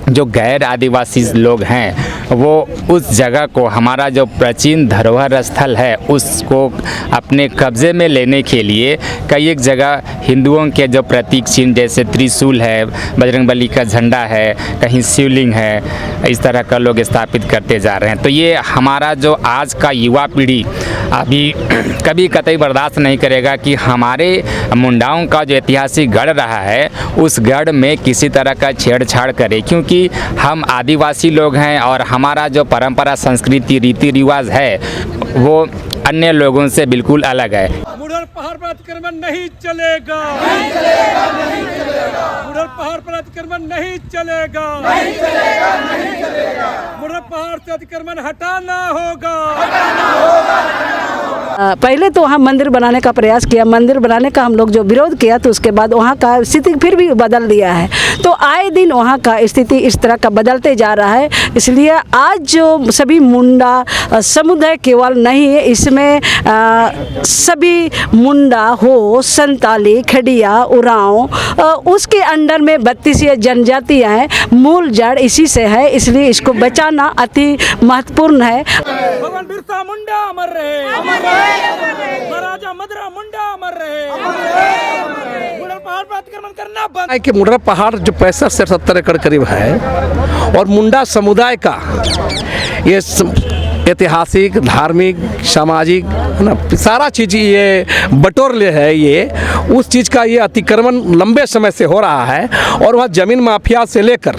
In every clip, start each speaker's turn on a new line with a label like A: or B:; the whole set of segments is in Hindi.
A: जो गैर आदिवासी लोग हैं वो उस जगह को, हमारा जो प्राचीन धरोहर स्थल है उसको अपने कब्ज़े में लेने के लिए कई एक जगह हिंदुओं के जो प्रतीक चिन्ह जैसे त्रिशूल है, बजरंगबली का झंडा है, कहीं शिवलिंग है, इस तरह का लोग स्थापित करते जा रहे हैं। तो ये हमारा जो आज का युवा पीढ़ी अभी कभी कतई बर्दाश्त नहीं करेगा कि हमारे मुंडाओं का जो ऐतिहासिक गढ़ रहा है उस गढ़ में किसी तरह का छेड़छाड़ करे, क्योंकि हम आदिवासी लोग हैं और हमारा जो परंपरा, संस्कृति, रीति रिवाज है वो अन्य लोगों से बिल्कुल अलग है।
B: मुढ़र पहाड़ पर अतिक्रमण नहीं चलेगा, नहीं चलेगा, नहीं चलेगा। मुढ़र पहाड़ पर अतिक्रमण नहीं चलेगा, नहीं चलेगा, नहीं चलेगा। मुढ़र पहाड़ से अतिक्रमण हटाना होगा, हटाना होगा।
C: पहले तो वहाँ मंदिर बनाने का प्रयास किया, मंदिर बनाने का हम लोग जो विरोध किया तो उसके बाद वहाँ का स्थिति फिर भी बदल दिया है। तो आए दिन वहाँ का स्थिति इस तरह का बदलते जा रहा है। इसलिए आज जो सभी मुंडा समुदाय केवल नहीं है, इसमें सभी मुंडा हो, संताली, खड़िया, उरांव, उसके अंडर में 32 जनजातियाँ हैं। मूल जड़ इसी से है, इसलिए इसको बचाना अति महत्वपूर्ण है।
B: भगवान बिरसा मुंडा अमर रहे, महाराजा मदरा मुंडा अमर रहे। मुढ़र पहाड़ पर अतिक्रमण करना बंद
D: है कि मुढ़र पहाड़ जो 65 से 70 एकड़ करीब है और मुंडा समुदाय का ये ऐतिहासिक, धार्मिक, सामाजिक है ना, सारा चीज़ ये बटोर ले है। ये उस चीज़ का ये अतिक्रमण लंबे समय से हो रहा है और वहाँ ज़मीन माफिया से लेकर,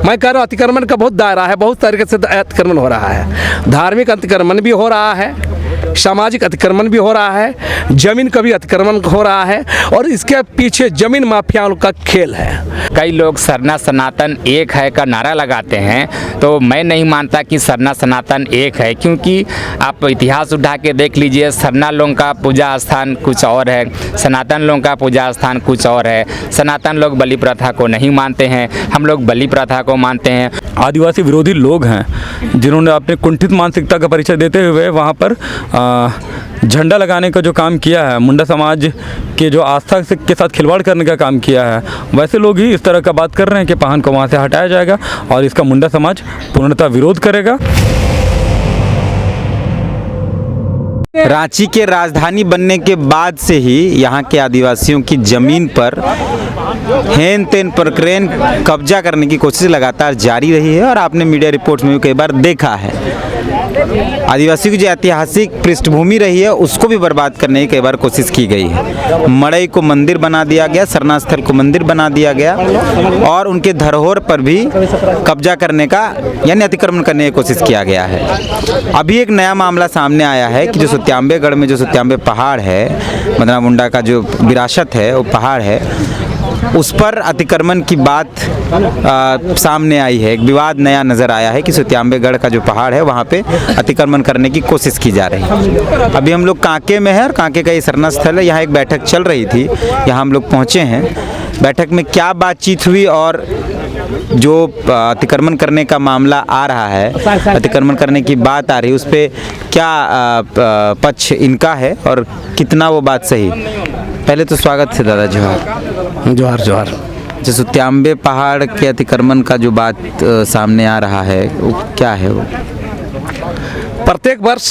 D: मैं कह रहा हूँ अतिक्रमण का बहुत दायरा है, बहुत तरीके से अतिक्रमण हो रहा है। धार्मिक अतिक्रमण भी हो रहा है, सामाजिक अतिक्रमण भी हो रहा है, जमीन का भी अतिक्रमण हो रहा है और इसके पीछे जमीन माफियाओं का खेल है।
A: कई लोग सरना सनातन एक है का नारा लगाते हैं, तो मैं नहीं मानता कि सरना सनातन एक है, क्योंकि आप इतिहास उठा के देख लीजिए, सरना लोगों का पूजा स्थान कुछ और है, सनातन लोगों का पूजा स्थान कुछ और है। सनातन लोग बलि प्रथा को नहीं मानते हैं, हम लोग बलि प्रथा को मानते हैं।
E: आदिवासी विरोधी लोग हैं जिन्होंने अपने कुंठित मानसिकता का परिचय देते हुए वहाँ पर झंडा लगाने का जो काम किया है, मुंडा समाज के जो आस्था के साथ खिलवाड़ करने का काम किया है, वैसे लोग ही इस तरह का बात कर रहे हैं कि पहाड़ को वहाँ से हटाया जाएगा और इसका मुंडा समाज पूर्णतः विरोध करेगा।
F: रांची के राजधानी बनने के बाद से ही यहाँ के आदिवासियों की ज़मीन पर हेन तेन प्रकरण कब्जा करने की कोशिश लगातार जारी रही है और आपने मीडिया रिपोर्ट्स में भी कई बार देखा है। आदिवासी की जो ऐतिहासिक पृष्ठभूमि रही है उसको भी बर्बाद करने की कई बार कोशिश की गई है। मड़ई को मंदिर बना दिया गया, सरना स्थल को मंदिर बना दिया गया और उनके धरोहर पर भी कब्जा करने का यानी अतिक्रमण करने की कोशिश किया गया है। अभी एक नया मामला सामने आया है कि जो सुत्यांबेगढ़ में जो सुत्यांबे पहाड़ है, मदरा मुंडा का जो विरासत है वो पहाड़ है, उस पर अतिक्रमण की बात सामने आई है। एक विवाद नया नज़र आया है कि सुत्यांबेगढ़ का जो पहाड़ है वहाँ पे अतिक्रमण करने की कोशिश की जा रही है। अभी हम लोग कांके में हैं और कांके का ये सरना स्थल है, यहाँ एक बैठक चल रही थी, यहाँ हम लोग पहुँचे हैं। बैठक में क्या बातचीत हुई और जो अतिक्रमण करने का मामला आ रहा है, अतिक्रमण करने की बात आ रही है, उस पर क्या पक्ष इनका है और कितना वो बात सही। पहले तो स्वागत है दादा, जोहार।
D: जोहार जोहार।
F: जो सुत्यांबे पहाड़ के अतिक्रमण का जो बात सामने आ रहा है वो क्या है? वो
D: प्रत्येक वर्ष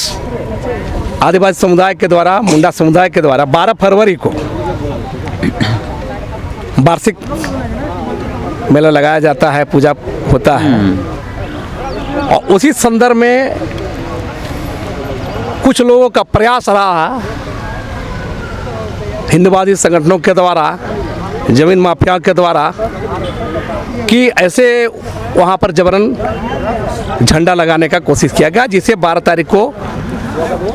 D: आदिवासी समुदाय के द्वारा, मुंडा समुदाय के द्वारा 12 फरवरी को वार्षिक मेला लगाया जाता है, पूजा होता है और उसी संदर्भ में कुछ लोगों का प्रयास रहा हिंदुवादी संगठनों के द्वारा, जमीन माफिया के द्वारा, कि ऐसे वहाँ पर जबरन झंडा लगाने का कोशिश किया गया, जिसे 12 तारीख को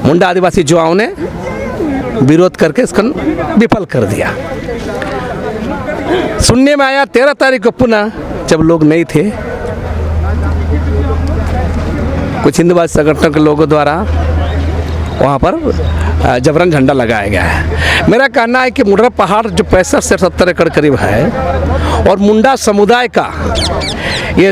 D: मुंडा आदिवासी युवाओं ने विरोध करके इसको विफल कर दिया। सुनने में आया 13 तारीख को पुनः, जब लोग नहीं थे, कुछ हिंदुवादी संगठनों के लोगों द्वारा वहाँ पर जबरन झंडा लगाया गया है। मेरा कहना है कि मुढ़र पहाड़ जो 65 से 70 एकड़ करीब है और मुंडा समुदाय का ये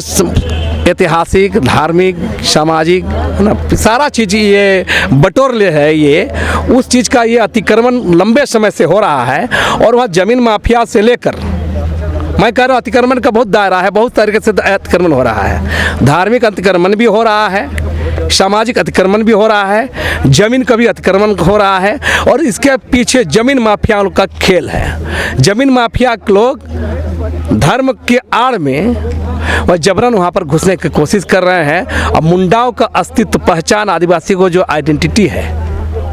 D: ऐतिहासिक, धार्मिक, सामाजिक है ना, सारा चीज़ ये बटोर ले है। ये उस चीज़ का ये अतिक्रमण लंबे समय से हो रहा है और वहाँ ज़मीन माफिया से लेकर मैं कह रहा हूँ अतिक्रमण का बहुत दायरा है, बहुत तरीके से अतिक्रमण हो रहा है। धार्मिक अतिक्रमण भी हो रहा है, सामाजिक अतिक्रमण भी हो रहा है, जमीन का भी अतिक्रमण हो रहा है, और इसके पीछे जमीन माफियाओं का खेल है। जमीन माफिया लोग धर्म के आड़ में और जबरन वहाँ पर घुसने की कोशिश कर रहे हैं। अब मुंडाओं का अस्तित्व, पहचान, आदिवासी को जो आइडेंटिटी है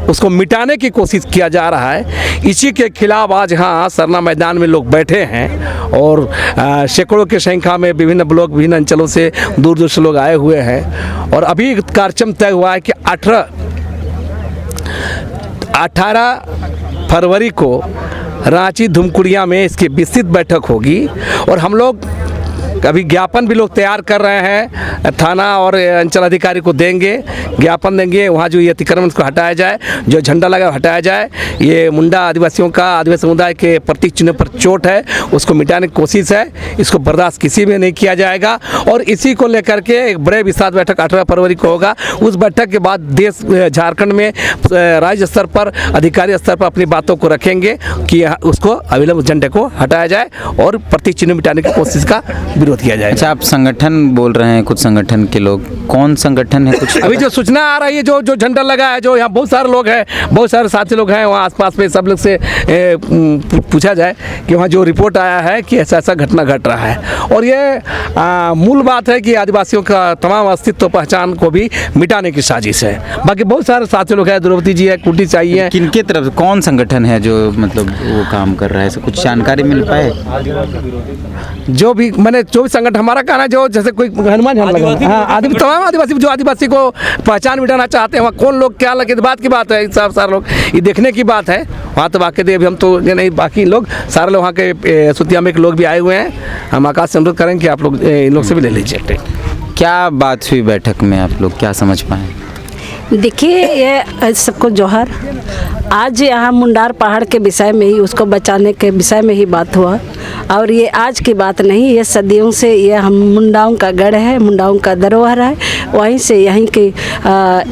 D: उसको मिटाने की कोशिश किया जा रहा है। इसी के खिलाफ आज यहाँ सरना मैदान में लोग बैठे हैं और सैकड़ों की संख्या में विभिन्न ब्लॉक, विभिन्न अंचलों से दूर दूर से लोग आए हुए हैं। और अभी कार्यक्रम तय हुआ है कि 18 फरवरी को रांची धुमकुड़िया में इसकी विस्तृत बैठक होगी। और हम लोग अभी ज्ञापन भी लोग तैयार कर रहे हैं, थाना और अंचल अधिकारी को देंगे, ज्ञापन देंगे। वहाँ जो ये अतिक्रमण को हटाया जाए, जो झंडा लगा हटाया जाए। ये मुंडा आदिवासियों का, आदिवासी समुदाय के प्रतीक चिन्ह पर चोट है, उसको मिटाने की कोशिश है। इसको बर्दाश्त किसी में नहीं किया जाएगा। और इसी को लेकर के एक बड़े विशाल बैठक 18 फरवरी को होगा। उस बैठक के बाद देश, झारखंड में राज्य स्तर पर, अधिकारी स्तर पर अपनी बातों को रखेंगे कि उसको अविलंब झंडे को हटाया जाए और प्रतीक चिन्ह मिटाने की कोशिश का विरोध किया जाए।
F: अच्छा, आप संगठन बोल रहे हैं, कुछ संगठन के लोग, कौन संगठन है कुछ?
D: अभी जो सूचना आ रही है, जो झंडा लगा है, जो यहाँ बहुत सारे लोग हैं, बहुत सारे साथी लोग हैं वहाँ आसपास में, सब लोग से पूछा जाए कि वहाँ जो रिपोर्ट आया है कि ऐसा ऐसा घटना घट रहा है। और ये मूल बात है कि आदिवासियों का तमाम अस्तित्व, पहचान को भी मिटाने की साजिश है। बाकी बहुत सारे साथी लोग हैं, द्रौपदी जी है, कुटी चाहिए है।
F: किनके तरफ, कौन संगठन है जो मतलब वो काम कर रहा है, कुछ जानकारी मिल पाए?
D: जो भी संगठन हमारा कहना है, जो जैसे कोई हनुमान झंडा लगा, हाँ, तमाम आदिवासी जो आदिवासी को पहचान मिटाना चाहते हैं, वहाँ कौन लोग क्या लगे, बात की बात है, सब सारे लोग ये देखने की बात है। वहाँ तो बाकी अभी हम तो नहीं, बाकी लोग सारे लोग वहाँ के सुतिया में के लोग भी आए हुए हैं। हम आकाश से अनुरोध करेंगे कि आप लोग इन लोग से भी ले लीजिए।
F: क्या बात हुई बैठक में, आप लोग क्या समझ पाए?
C: देखिए, ये सबको जोहर। आज यहाँ मुंडार पहाड़ के विषय में ही, उसको बचाने के विषय में ही बात हुआ। और ये आज की बात नहीं, ये सदियों से ये हम मुंडाओं का गढ़ है, मुंडाओं का धरोहर है। वहीं से यहीं के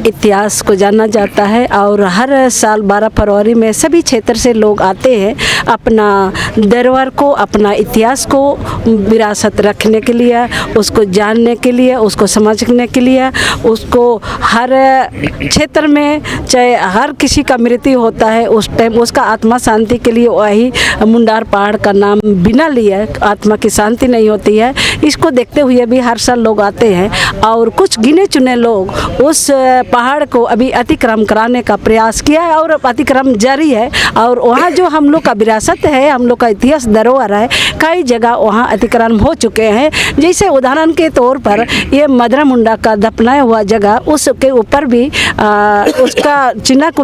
C: इतिहास को जाना जाता है। और हर साल 12 फरवरी में सभी क्षेत्र से लोग आते हैं अपना धरोहर को, अपना इतिहास को विरासत रखने के लिए, उसको जानने के लिए, उसको समझने के लिए। उसको हर क्षेत्र में, चाहे हर किसी का मृत्यु होता है, उस टाइम उसका आत्मा शांति के लिए वही मुंडार पहाड़ का नाम बिना लिए आत्मा की शांति नहीं होती है। इसको देखते हुए भी हर साल लोग आते हैं। और कुछ गिने चुने लोग उस पहाड़ को अभी अतिक्रमण कराने का प्रयास किया है और अतिक्रमण जारी है। और वहाँ जो हम लोग का विरासत है, हम लोग का इतिहास धरोहर है, कई जगह वहाँ अतिक्रमण हो चुके हैं। जैसे उदाहरण के तौर पर ये मदरा मुंडा का दफनाया हुआ जगह, उसके ऊपर भी उसका चिन्ह को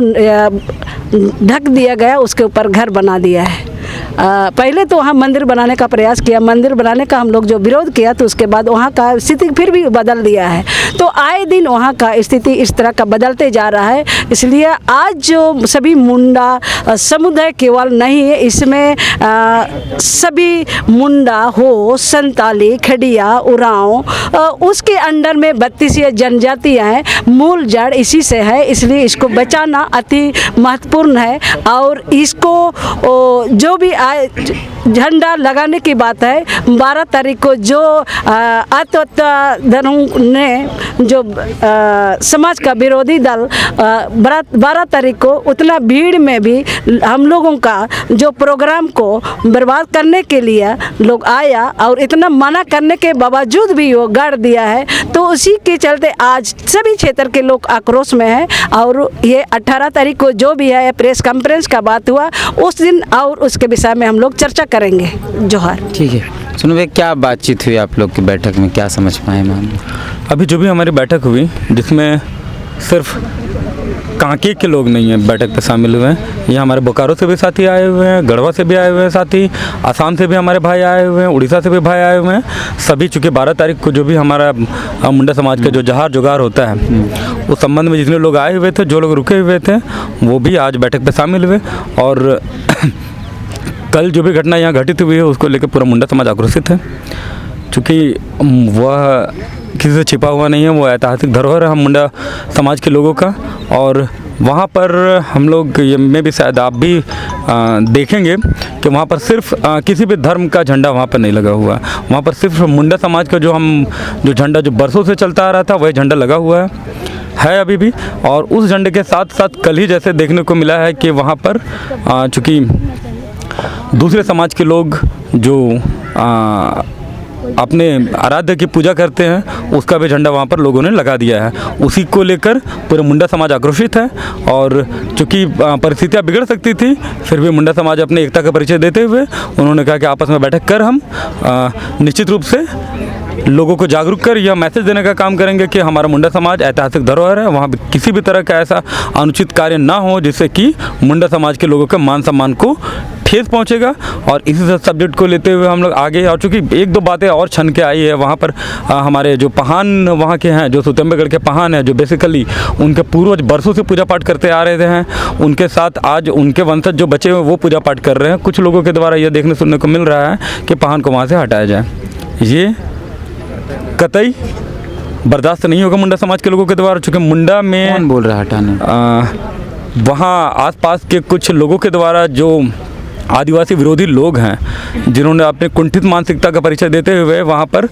C: ढक दिया गया, उसके ऊपर घर बना दिया है। पहले तो वहाँ मंदिर बनाने का प्रयास किया, मंदिर बनाने का हम लोग जो विरोध किया, तो उसके बाद वहाँ का स्थिति फिर भी बदल दिया है। तो आए दिन वहाँ का स्थिति इस तरह का बदलते जा रहा है। इसलिए आज जो सभी मुंडा समुदाय केवल नहीं है, इसमें सभी मुंडा हो, संताली, खड़िया, उरांव, उसके अंडर में 32 जनजातियाँ हैं, मूल जड़ इसी से है। इसलिए इसको बचाना अति महत्वपूर्ण है। और इसको जो भी झंडा लगाने की बात है, 12 तारीख को जो आत्महत्या ने जो समाज का विरोधी दल 12 तारीख को उतना भीड़ में भी हम लोगों का जो प्रोग्राम को बर्बाद करने के लिए लोग आया, और इतना मना करने के बावजूद भी वो गाड़ दिया है। तो उसी के चलते आज सभी क्षेत्र के लोग आक्रोश में हैं। और ये 18 तारीख को जो भी है प्रेस कॉन्फ्रेंस का बात हुआ उस दिन, और उसके विषय में हम लोग चर्चा करेंगे। जोहार।
F: ठीक है, सुनो भाई, क्या बातचीत हुई आप लोग की बैठक में, क्या समझ पाए मामले?
E: अभी जो भी हमारी बैठक हुई, जिसमें सिर्फ कांके के लोग नहीं हैं बैठक पे शामिल हुए हैं, यहाँ हमारे बोकारो से भी साथी आए हुए हैं, गढ़वा से भी आए हुए हैं साथी, आसाम से भी हमारे भाई आए हुए हैं, उड़ीसा से भी भाई आए हुए हैं। सभी चूँकि 12 तारीख को जो भी हमारा मुंडा समाज का जो जहार जुगार होता है, उस संबंध में जितने लोग आए हुए थे, जो लोग रुके हुए थे, वो भी आज बैठक पर शामिल हुए। और कल जो भी घटना यहाँ घटित हुई है, उसको लेकर पूरा मुंडा समाज आक्रोशित है। चूँकि वह किसी से छिपा हुआ नहीं है, वो ऐतिहासिक धरोहर है हम मुंडा समाज के लोगों का। और वहाँ पर हम लोग, ये में भी शायद आप भी देखेंगे कि वहाँ पर सिर्फ किसी भी धर्म का झंडा वहाँ पर नहीं लगा हुआ है। वहाँ पर सिर्फ मुंडा समाज का जो झंडा जो बरसों से चलता आ रहा था वही झंडा लगा हुआ है अभी भी। और उस झंडे के साथ साथ कल ही जैसे देखने को मिला है कि वहाँ पर चूँकि दूसरे समाज के लोग जो अपने आराध्य की पूजा करते हैं उसका भी झंडा वहाँ पर लोगों ने लगा दिया है। उसी को लेकर पूरा मुंडा समाज आक्रोशित है। और चूँकि परिस्थितियाँ बिगड़ सकती थी फिर भी मुंडा समाज अपने एकता का परिचय देते हुए उन्होंने कहा कि आपस में बैठक कर हम निश्चित रूप से लोगों को जागरूक कर यह मैसेज देने का काम करेंगे कि हमारा मुंडा समाज ऐतिहासिक धरोहर है, वहाँ पे किसी भी तरह का ऐसा अनुचित कार्य ना हो जिससे कि मुंडा समाज के लोगों के मान सम्मान को ठेस पहुँचेगा। और इसी सब्जेक्ट को लेते हुए हम लोग आगे, और चूँकि एक दो बातें और छन के आई है वहाँ पर हमारे जो पहान वहाँ के हैं, जो सुतम्बेगढ़ के पहान हैं, जो बेसिकली उनके पूर्वज बरसों से पूजा पाठ करते आ रहे हैं, उनके साथ आज उनके वंशज जो बचे हुए वो पूजा पाठ कर रहे हैं। कुछ लोगों के द्वारा यह देखने सुनने को मिल रहा है कि पहान को वहाँ से हटाया जाए। ये कतई बर्दाश्त नहीं होगा मुंडा समाज के लोगों के द्वारा। चूँकि मुंडा में
F: कौन बोल रहा है हटाने?
E: वहाँ आसपास के कुछ लोगों के द्वारा जो आदिवासी विरोधी लोग हैं जिन्होंने अपने कुंठित मानसिकता का परिचय देते हुए वहाँ पर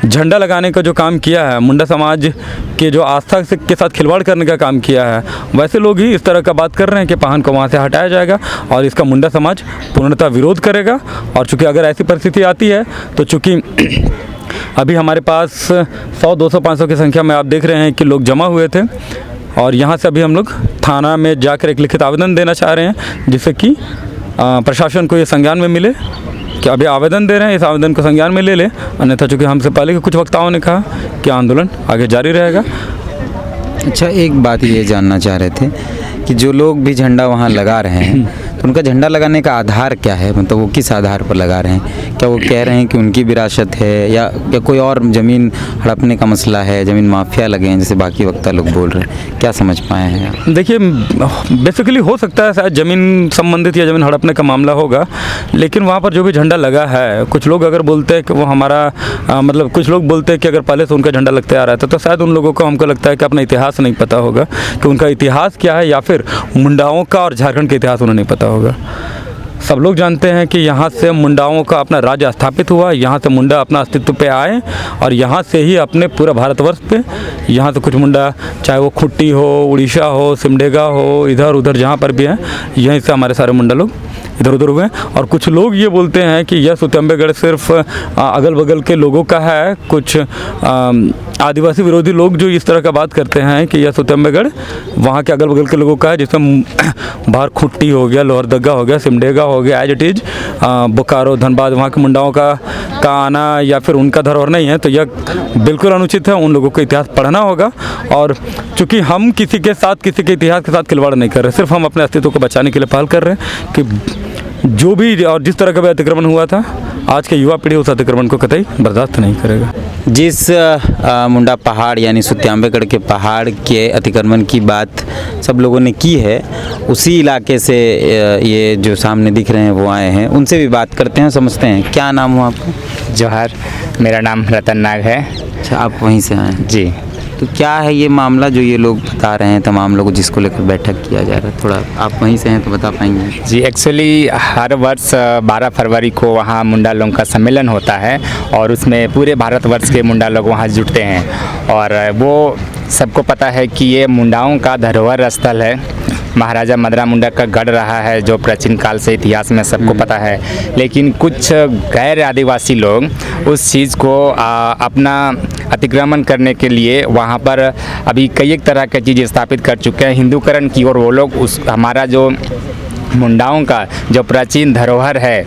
E: झंडा लगाने का जो काम किया है, मुंडा समाज के जो आस्था के साथ खिलवाड़ करने का काम किया है, वैसे लोग ही इस तरह का बात कर रहे हैं कि पहान को वहाँ से हटाया जाएगा और इसका मुंडा समाज पूर्णतः विरोध करेगा। और चूँकि अगर ऐसी परिस्थिति आती है तो चूँकि अभी हमारे पास 100, 200, 500 की संख्या में आप देख रहे हैं कि लोग जमा हुए थे और यहाँ से अभी हम लोग थाना में जाकर एक लिखित आवेदन देना चाह रहे हैं जिससे कि प्रशासन को ये संज्ञान में मिले कि अभी आवेदन दे रहे हैं, इस आवेदन को संज्ञान में ले ले। अन्यथा चूँकि हमसे पहले के कुछ वक्ताओं ने कहा कि आंदोलन आगे जारी रहेगा।
F: अच्छा, एक बात ये जानना चाह रहे थे कि जो लोग भी झंडा वहाँ लगा रहे हैं तो उनका झंडा लगाने का आधार क्या है? मतलब वो किस आधार पर लगा रहे हैं? क्या वो कह रहे हैं कि उनकी विरासत है या कोई और ज़मीन हड़पने का मसला है, ज़मीन माफिया लगे हैं जैसे बाकी वक्ता लोग बोल रहे हैं? क्या समझ पाए हैं आप?
E: देखिए, बेसिकली हो सकता है शायद ज़मीन संबंधित या ज़मीन हड़पने का मामला होगा, लेकिन वहाँ पर जो भी झंडा लगा है, कुछ लोग अगर बोलते हैं कि वो हमारा मतलब कुछ लोग बोलते हैं कि अगर पहले से उनका झंडा लगते आ रहा था तो शायद उन लोगों को, हमको लगता है कि अपना इतिहास नहीं पता होगा कि उनका इतिहास क्या है, या फिर मुंडाओं का और झारखंड का इतिहास उन्हें नहीं पता होगा। सब लोग जानते हैं कि यहाँ से मुंडाओं का अपना राज्य स्थापित हुआ, यहाँ से मुंडा अपना अस्तित्व पे आए और यहाँ से ही अपने पूरा भारतवर्ष पे, यहाँ से कुछ मुंडा चाहे वो खुट्टी हो, उड़ीसा हो, सिमडेगा हो, इधर उधर जहाँ पर भी हैं, यहीं से हमारे सारे मुंडा लोग इधर उधर हुए। और कुछ लोग ये बोलते हैं कि यह सुतम्बेगढ़ सिर्फ अगल बगल के लोगों का है। कुछ आदिवासी विरोधी लोग जो इस तरह का बात करते हैं कि यह सुतम्बेगढ़ वहाँ के अगल बगल के लोगों का है, जिसमें बाहर खुट्टी हो गया, लोहरदगा हो गया, सिमडेगा हो गया, as it is Bokaro, Dhanbad, वहाँ के मुंडाओं का आना या फिर उनका धरोहर नहीं है। तो यह बिल्कुल अनुचित है, उन लोगों को इतिहास पढ़ना होगा। और चूँकि हम किसी के साथ, किसी के इतिहास के साथ खिलवाड़ नहीं कर रहे, सिर्फ हम अपने अस्तित्व को बचाने के लिए पहल कर रहे हैं कि जो भी और जिस तरह का भी अतिक्रमण हुआ था, आज के युवा पीढ़ी उस अतिक्रमण को कतई बर्दाश्त नहीं करेगा।
F: जिस मुंडा पहाड़ यानी सुतम्बेगढ़ के पहाड़ के अतिक्रमण की बात सब लोगों ने की है, उसी इलाके से ये जो सामने दिख रहे हैं वो आए हैं, उनसे भी बात करते हैं, समझते हैं। क्या नाम हुआ आपका?
A: जोहार, मेरा नाम रतन नाग है।
F: अच्छा, आप वहीं से आए हैं?
A: जी।
F: तो क्या है ये मामला जो ये लोग बता रहे हैं, तमाम लोग जिसको लेकर बैठक किया जा रहा है? थोड़ा आप वहीं से हैं तो बता पाएंगे?
A: जी, एक्चुअली हर वर्ष 12 फरवरी को वहाँ मुंडा लोगों का सम्मेलन होता है और उसमें पूरे भारतवर्ष के मुंडा लोग वहाँ जुटते हैं। और वो सबको पता है कि ये मुंडाओं का धरोहर स्थल है, महाराजा मदरा मुंडा का गढ़ रहा है, जो प्राचीन काल से इतिहास में सबको पता है। लेकिन कुछ गैर आदिवासी लोग उस चीज़ को अपना अतिक्रमण करने के लिए वहाँ पर अभी कई एक तरह की चीज़ स्थापित कर चुके हैं। हिंदूकरण की ओर वो लोग उस हमारा जो मुंडाओं का जो प्राचीन धरोहर है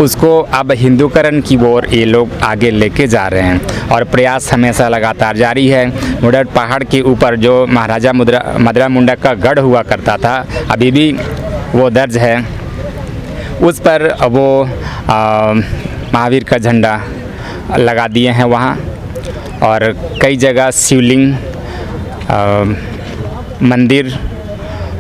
A: उसको अब हिंदूकरण की ओर ये लोग आगे लेके जा रहे हैं और प्रयास हमेशा लगातार जारी है। मुंडा पहाड़ के ऊपर जो महाराजा मदरा मुंडा का गढ़ हुआ करता था, अभी भी वो दर्ज है। उस पर वो महावीर का झंडा लगा दिए हैं वहाँ, और कई जगह शिवलिंग, मंदिर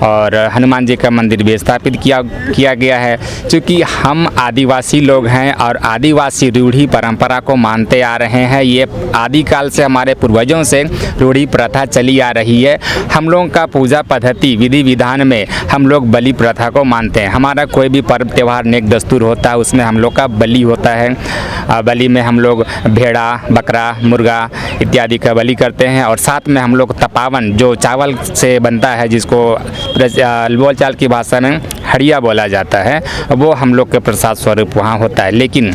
A: और हनुमान जी का मंदिर भी स्थापित किया गया है। क्योंकि हम आदिवासी लोग हैं और आदिवासी रूढ़ी परंपरा को मानते आ रहे हैं। ये आदिकाल से हमारे पूर्वजों से रूढ़ी प्रथा चली आ रही है। हम लोगों का पूजा पद्धति विधि विधान में हम लोग बलि प्रथा को मानते हैं। हमारा कोई भी पर्व त्यौहार नेक दस्तूर होता है, उसमें हम लोग का बलि होता है। बलि में हम लोग भेड़ा, बकरा, मुर्गा इत्यादि का बलि करते हैं। और साथ में हम लोग तपावन जो चावल से बनता है, जिसको बोलचाल की भाषा में हड़िया बोला जाता है, वो हम लोग के प्रसाद स्वरूप वहाँ होता है। लेकिन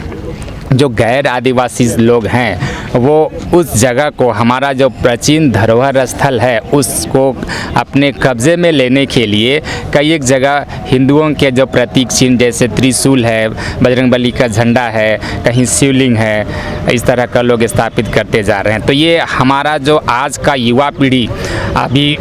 A: जो गैर आदिवासी लोग हैं वो उस जगह को, हमारा जो प्राचीन धरोहर स्थल है, उसको अपने कब्ज़े में लेने के लिए कई एक जगह हिंदुओं के जो प्रतीक चिन्ह जैसे त्रिशूल है, बजरंगबली का झंडा है, कहीं शिवलिंग है, इस तरह का लोग स्थापित करते जा रहे हैं। तो ये हमारा जो आज का युवा पीढ़ी अभी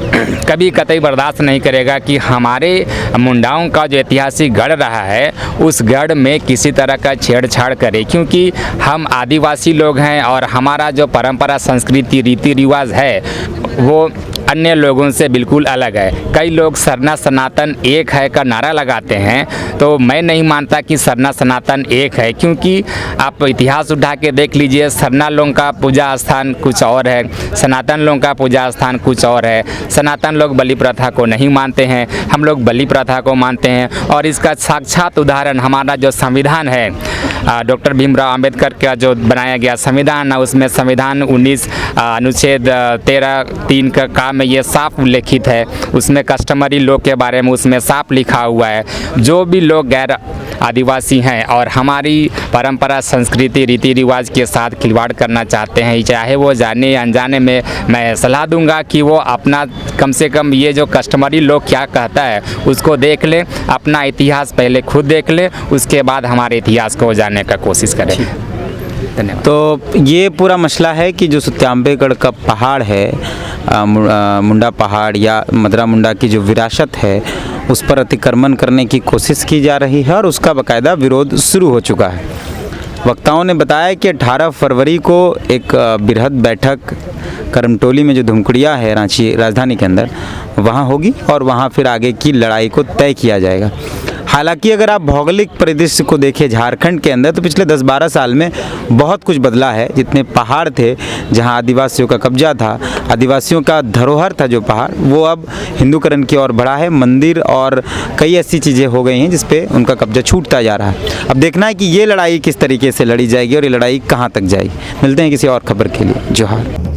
A: कभी कतई बर्दाश्त नहीं करेगा कि हमारे मुंडाओं का जो ऐतिहासिक गढ़ रहा है उस गढ़ में किसी तरह का छेड़छाड़ करे। क्योंकि हम आदिवासी लोग हैं और हमारा जो परंपरा, संस्कृति, रीति रिवाज है वो अन्य लोगों से बिल्कुल अलग है। कई लोग सरना सनातन एक है का नारा लगाते हैं, तो मैं नहीं मानता कि सरना सनातन एक है। क्योंकि आप इतिहास उठा के देख लीजिए, सरना लोगों का पूजा स्थान कुछ और है, सनातन लोगों का पूजा स्थान कुछ और है। सनातन लोग बलि प्रथा को नहीं मानते हैं, हम लोग बलि प्रथा को मानते हैं। और इसका साक्षात उदाहरण हमारा जो संविधान है, डॉक्टर भीमराव अंबेडकर का जो बनाया गया संविधान है, उसमें संविधान 19 अनुच्छेद 13(3) का काम में ये साफ उल्लेखित है। उसमें कस्टमरी लॉ के बारे में उसमें साफ लिखा हुआ है। जो भी लोग गैर आदिवासी हैं और हमारी परंपरा, संस्कृति, रीति रिवाज के साथ खिलवाड़ करना चाहते हैं, चाहे वो जाने या अनजाने में, मैं सलाह दूंगा कि वो अपना कम से कम ये जो कस्टमरी लॉ क्या कहता है उसको देख लें, अपना इतिहास पहले खुद देख लें, उसके बाद हमारे इतिहास को जानने का कोशिश करें। धन्यवाद।
F: तो ये पूरा मसला है कि जो सुत्याम्बेगढ़ का पहाड़ है, मुंडा पहाड़ या मदरा मुंडा की जो विरासत है, उस पर अतिक्रमण करने की कोशिश की जा रही है और उसका बाकायदा विरोध शुरू हो चुका है। वक्ताओं ने बताया कि 18 फरवरी को एक बृहद बैठक करमटोली में जो धुमकुड़िया है रांची राजधानी के अंदर, वहाँ होगी और वहाँ फिर आगे की लड़ाई को तय किया जाएगा। हालांकि अगर आप भौगोलिक परिदृश्य को देखें झारखंड के अंदर, तो पिछले 10-12 साल में बहुत कुछ बदला है। जितने पहाड़ थे जहां आदिवासियों का कब्जा था, आदिवासियों का धरोहर था जो पहाड़, वो अब हिंदूकरण की ओर बढ़ा है। मंदिर और कई ऐसी चीज़ें हो गई हैं जिस पे उनका कब्जा छूटता जा रहा है। अब देखना है कि ये लड़ाई किस तरीके से लड़ी जाएगी और ये लड़ाई कहाँ तक जाएगी। मिलते हैं किसी और खबर के लिए। जोहार।